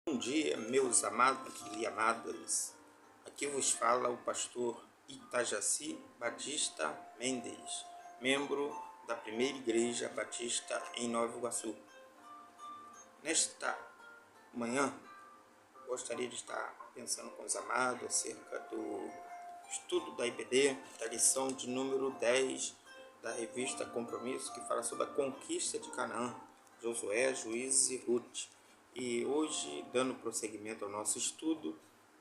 Bom dia, meus amados e amadas. Aqui vos fala o pastor Itajaci Batista Mendes, membro da Primeira Igreja Batista em Nova Iguaçu. Nesta manhã, gostaria de estar pensando com os amados acerca do estudo da IBD, da lição de número 10 da revista Compromisso, que fala sobre a conquista de Canaã, Josué, Juízes e Ruth. E hoje, dando prosseguimento ao nosso estudo,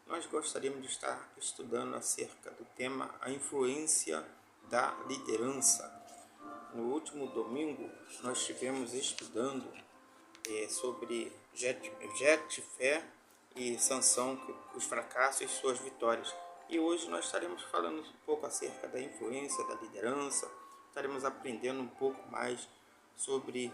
nós gostaríamos de estar estudando acerca do tema a influência da liderança. No último domingo, nós estivemos estudando sobre Jefté e Sansão, os fracassos e suas vitórias. E hoje nós estaremos falando um pouco acerca da influência da liderança, estaremos aprendendo um pouco mais sobre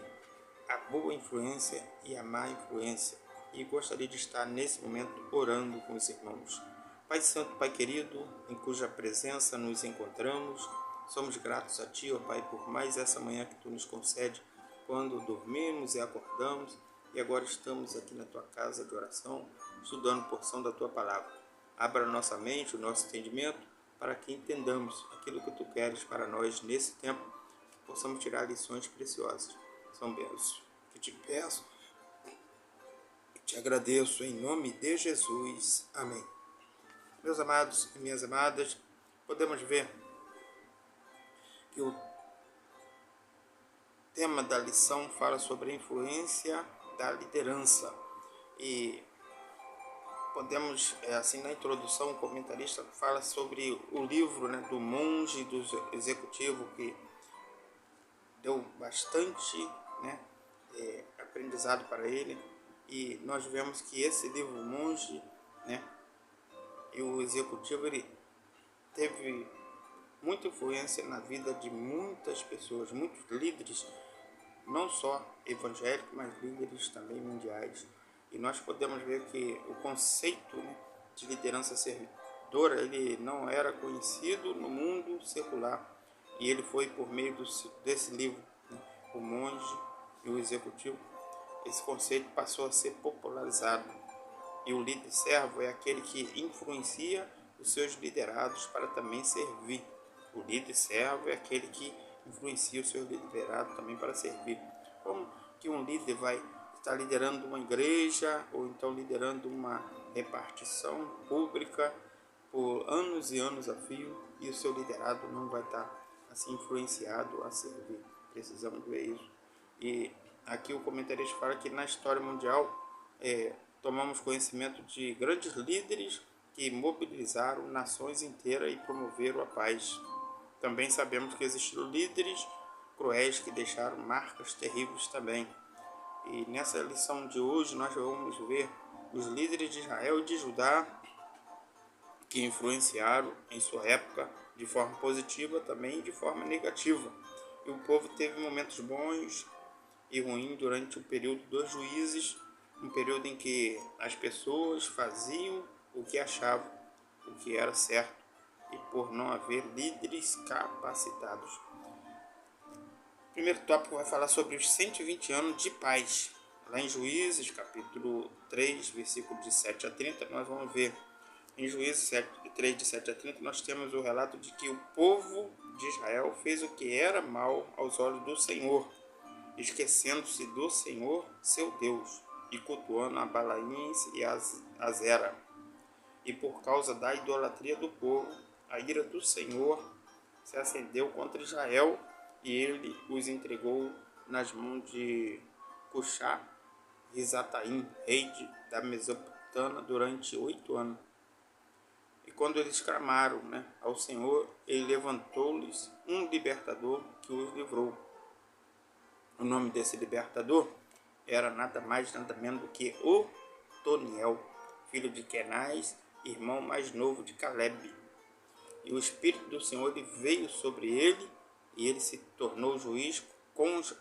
a boa influência e a má influência. E gostaria de estar nesse momento orando com os irmãos. Pai Santo, Pai querido, em cuja presença nos encontramos, somos gratos a Ti, ó Pai, por mais essa manhã que Tu nos concede, quando dormimos e acordamos, e agora estamos aqui na Tua casa de oração, estudando porção da Tua palavra. Abra nossa mente, o nosso entendimento, para que entendamos aquilo que Tu queres para nós nesse tempo, que possamos tirar lições preciosas. São bênçãos que te peço e te agradeço em nome de Jesus. Amém. Meus amados e minhas amadas, podemos ver que o tema da lição fala sobre a influência da liderança. E podemos, assim, na introdução, o comentarista fala sobre o livro, do monge do executivo, que deu bastante aprendizado para ele. E nós vemos que esse livro, o monge, e o executivo, ele teve muita influência na vida de muitas pessoas, muitos líderes, não só evangélicos, mas líderes também mundiais. E nós podemos ver que o conceito de liderança servidora, ele não era conhecido no mundo secular. E ele foi por meio desse livro, o monge e o executivo, esse conceito passou a ser popularizado. E o líder servo é aquele que influencia os seus liderados para também servir. O líder servo é aquele que influencia o seu liderado também para servir. Como que um líder vai estar liderando uma igreja ou então liderando uma repartição pública por anos e anos a fio e o seu liderado não vai estar assim influenciado a servir? Precisamos ver isso. E aqui o comentarista fala que na história mundial tomamos conhecimento de grandes líderes que mobilizaram nações inteiras e promoveram a paz. Também sabemos que existiram líderes cruéis que deixaram marcas terríveis também. E nessa lição de hoje nós vamos ver os líderes de Israel e de Judá que influenciaram em sua época de forma positiva também e de forma negativa. E o povo teve momentos bons e ruins durante o período dos juízes, um período em que as pessoas faziam o que achavam, o que era certo, e por não haver líderes capacitados. O primeiro tópico vai falar sobre os 120 anos de paz. Lá em Juízes, capítulo 3, versículo de 7 a 30, nós vamos ver. Em Juízes 3, de 7 a 30, nós temos o relato de que o povo de Israel fez o que era mal aos olhos do Senhor, esquecendo-se do Senhor, seu Deus, e cultuando a Balaíns e Azera. E por causa da idolatria do povo, a ira do Senhor se acendeu contra Israel, e ele os entregou nas mãos de Cuxá-Risataim, rei da Mesopotâmia, durante 8 anos. E quando eles clamaram ao Senhor, ele levantou-lhes um libertador que os livrou. O nome desse libertador era nada mais nada menos do que Otoniel, filho de Kenaz, irmão mais novo de Caleb. E o Espírito do Senhor veio sobre ele, e ele se tornou juiz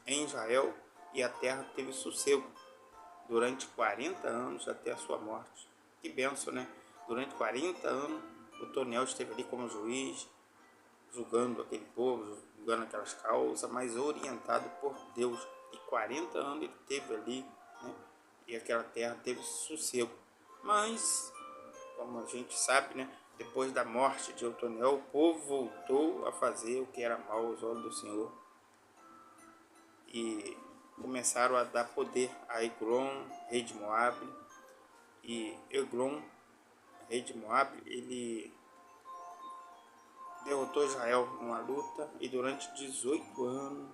em Israel, e a terra teve sossego durante 40 anos até a sua morte. Que bênção, Durante 40 anos, Otoniel esteve ali como juiz, julgando aquele povo, julgando aquelas causas, mas orientado por Deus. E 40 anos ele teve ali, e aquela terra teve sossego. Mas, como a gente sabe, né, depois da morte de Otoniel, o povo voltou a fazer o que era mal aos olhos do Senhor e começaram a dar poder a Eglon, rei de Moabe. E Eglon, rei de Moabe, ele derrotou Israel numa luta e durante 18 anos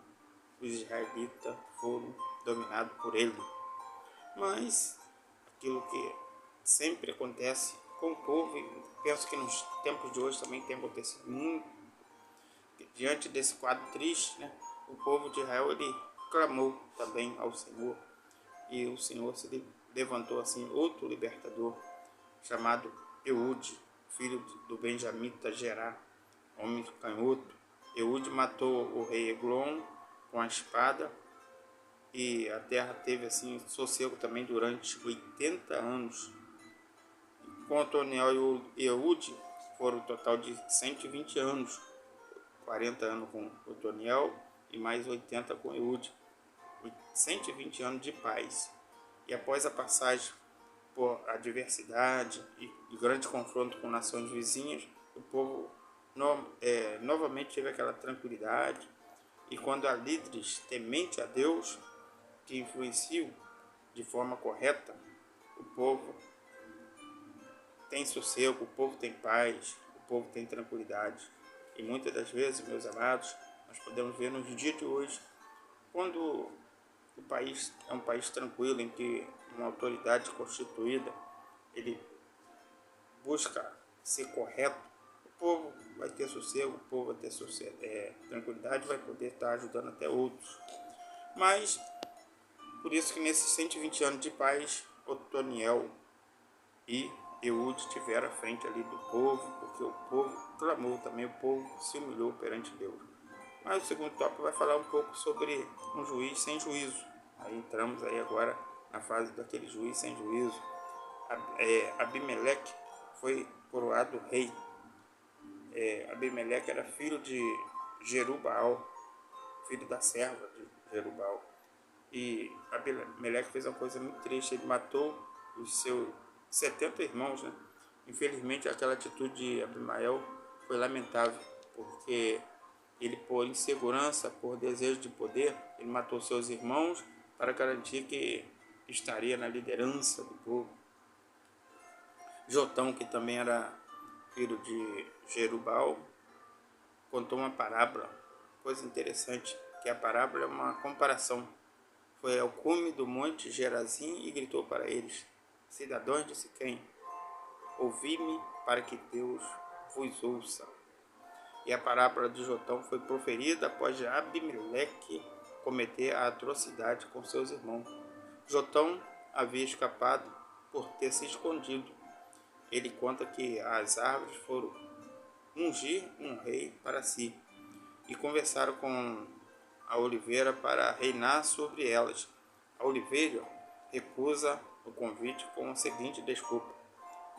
os israelitas foram dominados por ele. Mas aquilo que sempre acontece com o povo, e penso que nos tempos de hoje também tem acontecido muito, diante desse quadro triste, né, o povo de Israel ele clamou também ao Senhor, e o Senhor se levantou assim outro libertador chamado Eude, filho do benjamita Gerá, homem canhoto. Eude matou o rei Eglon com a espada, e a terra teve assim sossego também durante 80 anos. Com Otoniel e Eude foram um total de 120 anos, 40 anos com Otoniel e mais 80 com Eude, 120 anos de paz. E após a passagem por adversidade e grande confronto com nações vizinhas, o povo novamente teve aquela tranquilidade, e quando há líderes temente a Deus que influenciam de forma correta, o povo tem sossego, o povo tem paz, o povo tem tranquilidade. E muitas das vezes, meus amados, nós podemos ver nos dias de hoje, quando o país é um país tranquilo, em que uma autoridade constituída, ele busca ser correto, o povo vai ter sossego, o povo vai ter tranquilidade, vai poder estar ajudando até outros. Mas, por isso que nesses 120 anos de paz, Otoniel e Eude estiveram à frente ali do povo, porque o povo clamou também, o povo se humilhou perante Deus. Mas o segundo tópico vai falar um pouco sobre um juiz sem juízo. Aí entramos aí agora na fase daquele juiz sem juízo. Abimeleque foi coroado rei. Abimeleque era filho de Jerubbaal, filho da serva de Jerubbaal. E Abimeleque fez uma coisa muito triste, ele matou os seus 70 irmãos, né? Infelizmente aquela atitude de Abimael foi lamentável, porque ele, por insegurança, por desejo de poder, ele matou seus irmãos para garantir que estaria na liderança do povo. Jotão, que também era filho de Jerubbaal, contou uma parábola, coisa interessante, que a parábola é uma comparação. Foi ao cume do monte Gerazim e gritou para eles: cidadãos de Siquém, ouvi-me para que Deus vos ouça. E a parábola de Jotão foi proferida após Abimeleque cometer a atrocidade com seus irmãos. Jotão havia escapado por ter se escondido. Ele conta que as árvores foram ungir um rei para si e conversaram com a oliveira para reinar sobre elas. A oliveira recusa o convite com a seguinte desculpa: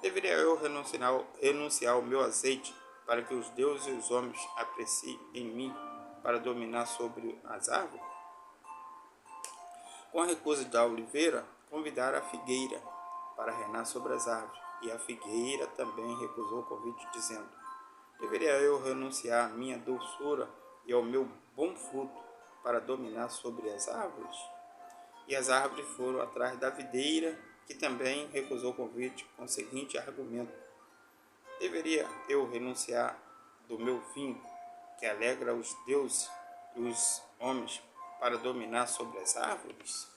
deveria eu renunciar ao meu azeite para que os deuses e os homens apreciem em mim para dominar sobre as árvores? Com a recusa da oliveira, convidaram a figueira para reinar sobre as árvores, e a figueira também recusou o convite, dizendo: deveria eu renunciar à minha doçura e ao meu bom fruto para dominar sobre as árvores? E as árvores foram atrás da videira, que também recusou o convite com o seguinte argumento: deveria eu renunciar do meu vinho, que alegra os deuses e os homens, para dominar sobre as árvores?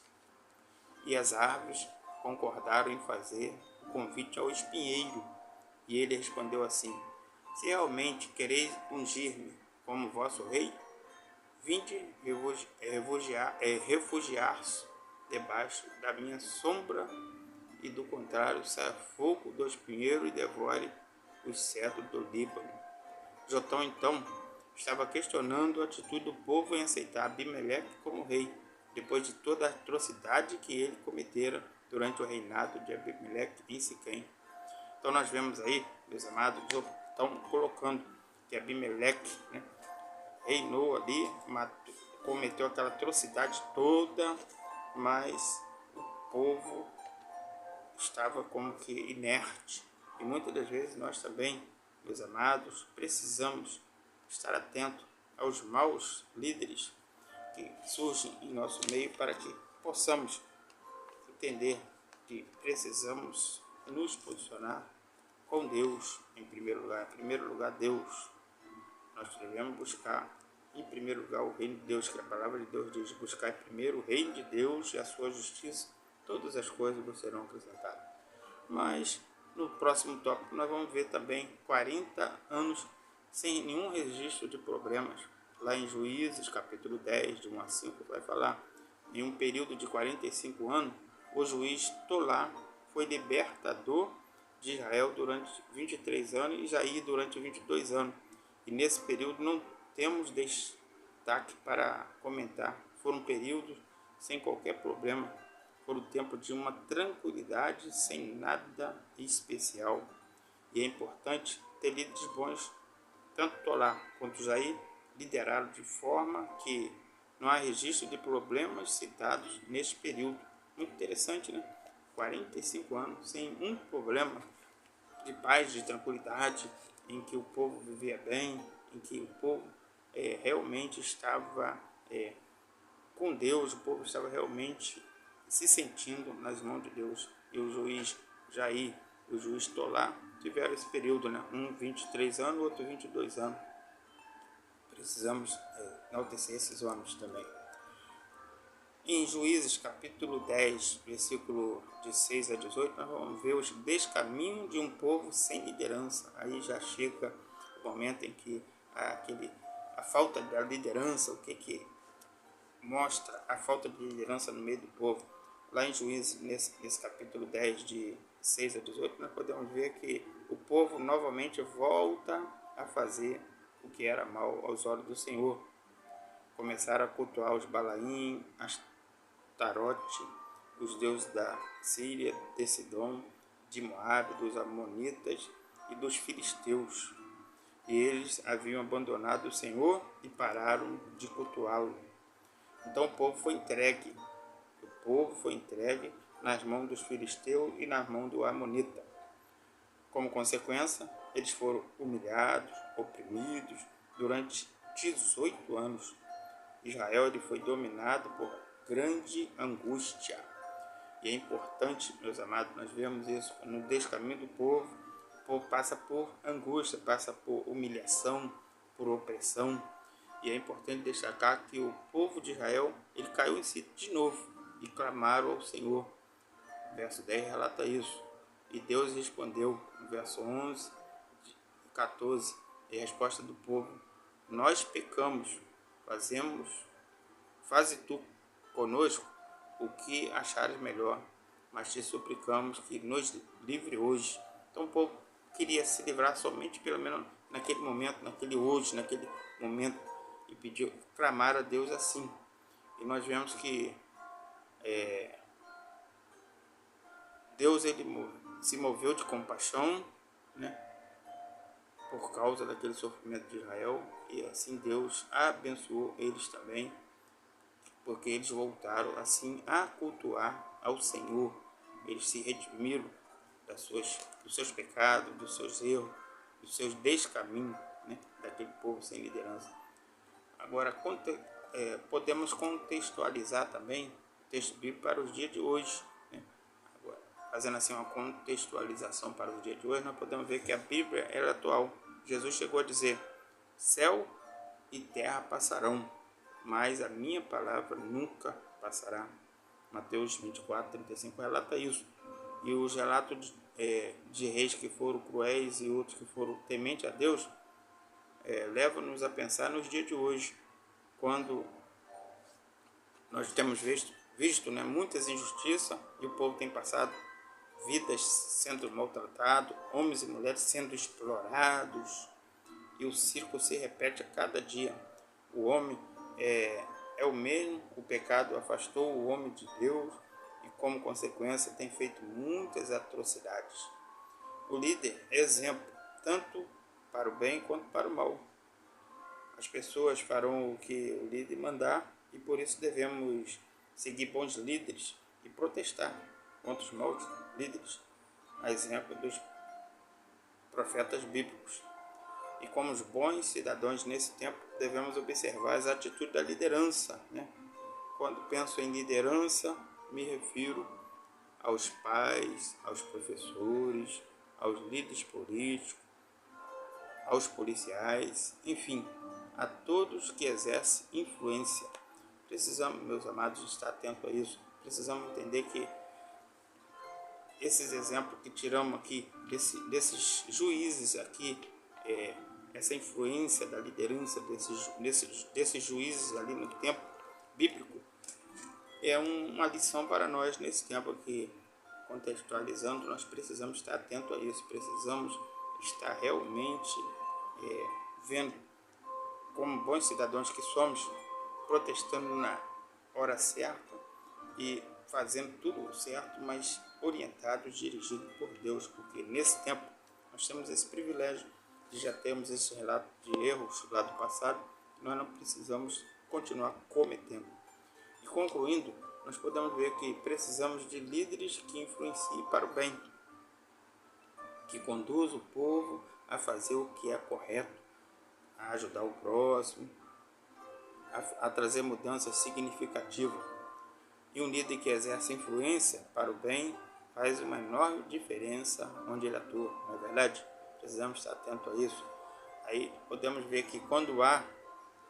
E as árvores concordaram em fazer o convite ao espinheiro, e ele respondeu assim: se realmente quereis ungir-me como vosso rei, vinde refugiar-se debaixo da minha sombra, e do contrário saia fogo do espinheiro e devore os cedros do Líbano. Jotão então estava questionando a atitude do povo em aceitar Abimeleque como rei, depois de toda a atrocidade que ele cometera durante o reinado de Abimeleque em Siquém. Então nós vemos aí, meus amados, Jotão colocando que Abimeleque, né, reinou ali, cometeu aquela atrocidade toda, mas o povo estava como que inerte. E muitas das vezes nós também, meus amados, precisamos estar atentos aos maus líderes que surgem em nosso meio para que possamos entender que precisamos nos posicionar com Deus em primeiro lugar. Em primeiro lugar, Deus. Nós devemos buscar em primeiro lugar o reino de Deus, que a palavra de Deus diz: buscar primeiro o reino de Deus e a sua justiça, todas as coisas vos serão acrescentadas. Mas no próximo tópico nós vamos ver também 40 anos sem nenhum registro de problemas. Lá em Juízes, capítulo 10, de 1 a 5, vai falar: em um período de 45 anos, o juiz Tolá foi libertador de Israel durante 23 anos e Jair durante 22 anos. E nesse período não temos destaque para comentar. Foram períodos sem qualquer problema. Foram tempo de uma tranquilidade sem nada especial. E é importante ter líderes bons, tanto Tolá quanto Jair lideraram de forma que não há registro de problemas citados neste período. Muito interessante, né? 45 anos sem um problema, de paz, de tranquilidade, em que o povo vivia bem, em que o povo realmente estava com Deus, o povo estava realmente se sentindo nas mãos de Deus. E o juiz Jair e o juiz Tolá tiveram esse período, né? Um 23 anos, outro 22 anos. Precisamos enaltecer esses homens também. Em Juízes, capítulo 10, versículo de 6 a 18, nós vamos ver os descaminhos de um povo sem liderança. Aí já chega o momento em que a falta da liderança, o que mostra a falta de liderança no meio do povo. Lá em Juízes, nesse capítulo 10, de 6 a 18, nós podemos ver que o povo novamente volta a fazer o que era mal aos olhos do Senhor. Começaram a cultuar os Balaim, Tarote, os deuses da Síria, de Sidom, de Moabe, dos Amonitas e dos Filisteus. E eles haviam abandonado o Senhor e pararam de cultuá-lo. Então o povo foi entregue. Nas mãos dos Filisteus e nas mãos do Amonita. Como consequência, eles foram humilhados, oprimidos durante 18 anos. Israel foi dominado por grande angústia. E é importante, meus amados, nós vemos isso no descaminho do povo. O povo passa por angústia, passa por humilhação, por opressão. E é importante destacar que o povo de Israel, ele caiu em si de novo e clamaram ao Senhor. O verso 10 relata isso. E Deus respondeu, no verso 11 e 14, e a resposta do povo: nós pecamos, faze tu conosco o que achares melhor, mas te suplicamos que nos livre hoje. Então o povo queria se livrar somente, pelo menos naquele momento, naquele momento, e pediu, clamar a Deus assim. E nós vemos que Deus se moveu de compaixão, né, por causa daquele sofrimento de Israel, e assim Deus abençoou eles também, porque eles voltaram assim a cultuar ao Senhor. Eles se redimiram dos seus pecados, dos seus erros, dos seus descaminhos, né, daquele povo sem liderança. Agora, podemos contextualizar também o texto bíblico para os dias de hoje, né? Agora, fazendo assim uma contextualização para os dias de hoje, nós podemos ver que a Bíblia é atual. Jesus chegou a dizer: céu e terra passarão, mas a minha palavra nunca passará. Mateus 24, 35 relata isso. E os relatos de reis que foram cruéis e outros que foram tementes a Deus levam-nos a pensar nos dias de hoje, quando nós temos visto, né, muitas injustiças, e o povo tem passado vidas sendo maltratados, homens e mulheres sendo explorados, e o círculo se repete a cada dia. O homem é o mesmo, o pecado afastou o homem de Deus e, como consequência, tem feito muitas atrocidades. O líder é exemplo, tanto para o bem quanto para o mal. As pessoas farão o que o líder mandar, e por isso devemos seguir bons líderes e protestar contra os maus líderes, a exemplo dos profetas bíblicos. E como os bons cidadãos nesse tempo, devemos observar as atitudes da liderança, né? Quando penso em liderança, me refiro aos pais, aos professores, aos líderes políticos, aos policiais, enfim, a todos que exercem influência. Precisamos, meus amados, estar atentos a isso. Precisamos entender que esses exemplos que tiramos aqui, desses juízes aqui, essa influência da liderança desses juízes ali no tempo bíblico, é uma lição para nós nesse tempo aqui, contextualizando. Nós precisamos estar atentos a isso, precisamos estar realmente vendo, como bons cidadãos que somos, protestando na hora certa e fazendo tudo certo, mas orientados, dirigidos por Deus, porque nesse tempo nós temos esse privilégio de já termos esse relato de erros lá do passado, que nós não precisamos continuar cometendo. E concluindo, nós podemos ver que precisamos de líderes que influenciem para o bem, que conduzam o povo a fazer o que é correto, a ajudar o próximo, a trazer mudanças significativas. E um líder que exerce influência para o bem faz uma enorme diferença onde ele atua, não é verdade? Precisamos estar atentos a isso. Aí podemos ver que quando há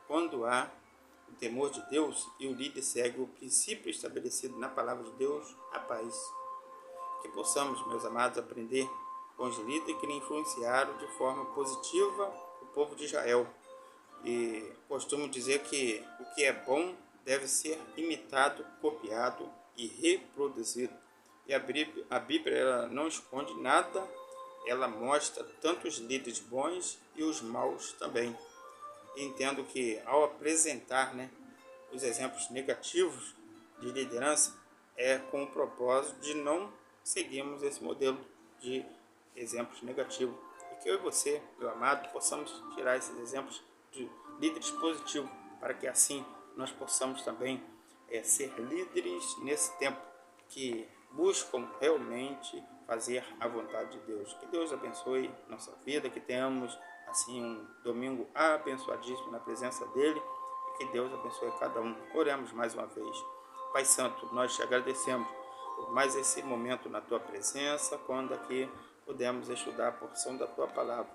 o temor de Deus e o líder segue o princípio estabelecido na palavra de Deus, a paz. Que possamos, meus amados, aprender com os líderes que influenciaram de forma positiva o povo de Israel. E costumo dizer que o que é bom deve ser imitado, copiado e reproduzido. E a Bíblia ela não esconde nada, ela mostra tanto os líderes bons e os maus também. E entendo que ao apresentar, os exemplos negativos de liderança, é com o propósito de não seguirmos esse modelo de exemplos negativos. E que eu e você, meu amado, possamos tirar esses exemplos de líderes positivos, para que assim nós possamos também ser líderes nesse tempo que buscam realmente fazer a vontade de Deus. Que Deus abençoe nossa vida, que tenhamos assim um domingo abençoadíssimo na presença dele, e que Deus abençoe cada um. Oremos mais uma vez. Pai Santo, nós te agradecemos por mais esse momento na tua presença, quando aqui pudemos estudar a porção da tua palavra.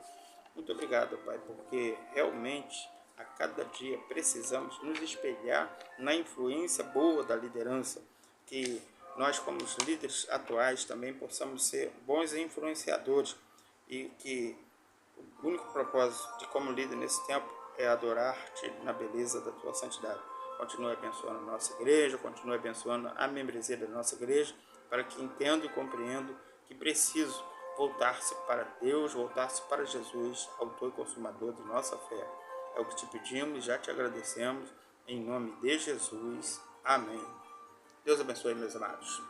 Muito obrigado, Pai, porque realmente a cada dia precisamos nos espelhar na influência boa da liderança, que nós, como os líderes atuais, também possamos ser bons influenciadores, e que o único propósito de como líder nesse tempo é adorar-te na beleza da tua santidade. Continue abençoando a nossa igreja, continue abençoando a membresia da nossa igreja, para que entenda e compreenda que preciso voltar-se para Deus, voltar-se para Jesus, autor e consumador de nossa fé. É o que te pedimos e já te agradecemos, em nome de Jesus. Amém. Deus abençoe, meus amados.